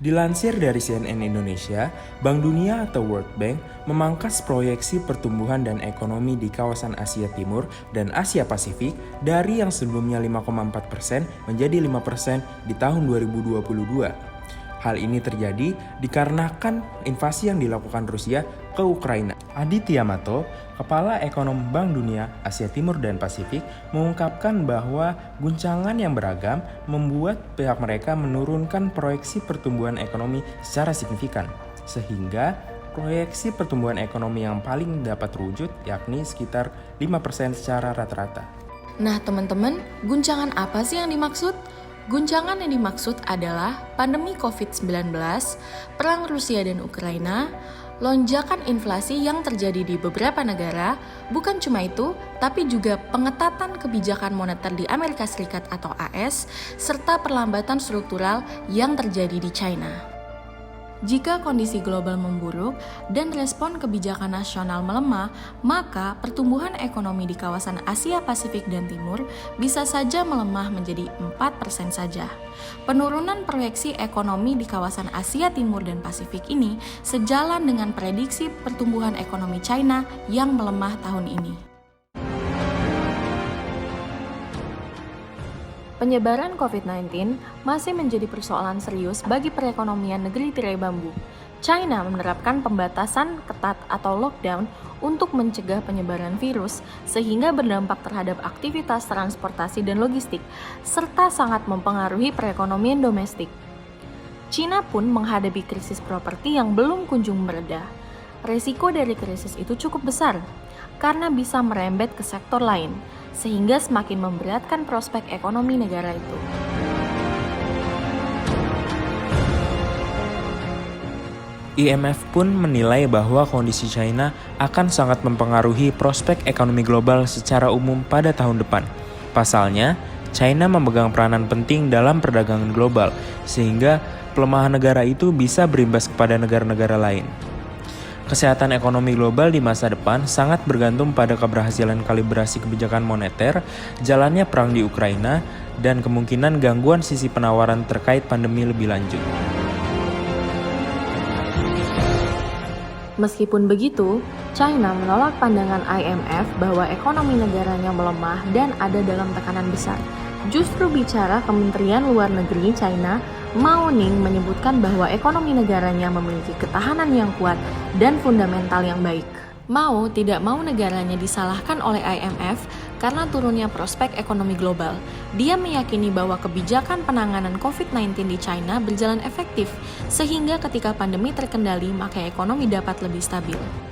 Dilansir dari CNN Indonesia, Bank Dunia atau World Bank memangkas proyeksi pertumbuhan dan ekonomi di kawasan Asia Timur dan Asia Pasifik dari yang sebelumnya 5,4% menjadi 5% di tahun 2022. Hal ini terjadi dikarenakan invasi yang dilakukan Rusia ke Ukraina. Aditya Mato, Kepala Ekonom Bank Dunia Asia Timur dan Pasifik, mengungkapkan bahwa guncangan yang beragam membuat pihak mereka menurunkan proyeksi pertumbuhan ekonomi secara signifikan. Sehingga proyeksi pertumbuhan ekonomi yang paling dapat terwujud yakni sekitar 5% secara rata-rata. Nah teman-teman, guncangan apa sih yang dimaksud? Guncangan yang dimaksud adalah pandemi COVID-19, perang Rusia dan Ukraina, lonjakan inflasi yang terjadi di beberapa negara. Bukan cuma itu, tapi juga pengetatan kebijakan moneter di Amerika Serikat atau AS, serta perlambatan struktural yang terjadi di China. Jika kondisi global memburuk dan respon kebijakan nasional melemah, maka pertumbuhan ekonomi di kawasan Asia Pasifik dan Timur bisa saja melemah menjadi 4% saja. Penurunan proyeksi ekonomi di kawasan Asia Timur dan Pasifik ini sejalan dengan prediksi pertumbuhan ekonomi China yang melemah tahun ini. Penyebaran COVID-19 masih menjadi persoalan serius bagi perekonomian negeri tirai bambu. China menerapkan pembatasan ketat atau lockdown untuk mencegah penyebaran virus, sehingga berdampak terhadap aktivitas transportasi dan logistik, serta sangat mempengaruhi perekonomian domestik. China pun menghadapi krisis properti yang belum kunjung mereda. Resiko dari krisis itu cukup besar, karena bisa merembet ke sektor lain, sehingga semakin memberatkan prospek ekonomi negara itu. IMF pun menilai bahwa kondisi China akan sangat mempengaruhi prospek ekonomi global secara umum pada tahun depan. Pasalnya, China memegang peranan penting dalam perdagangan global, sehingga pelemahan negara itu bisa berimbas kepada negara-negara lain. Kesehatan ekonomi global di masa depan sangat bergantung pada keberhasilan kalibrasi kebijakan moneter, jalannya perang di Ukraina, dan kemungkinan gangguan sisi penawaran terkait pandemi lebih lanjut. Meskipun begitu, China menolak pandangan IMF bahwa ekonomi negaranya melemah dan ada dalam tekanan besar. Justru bicara Kementerian Luar Negeri China, Mao Ning menyebutkan bahwa ekonomi negaranya memiliki ketahanan yang kuat dan fundamental yang baik. Mao tidak mau negaranya disalahkan oleh IMF karena turunnya prospek ekonomi global. Dia meyakini bahwa kebijakan penanganan COVID-19 di China berjalan efektif, sehingga ketika pandemi terkendali, maka ekonomi dapat lebih stabil.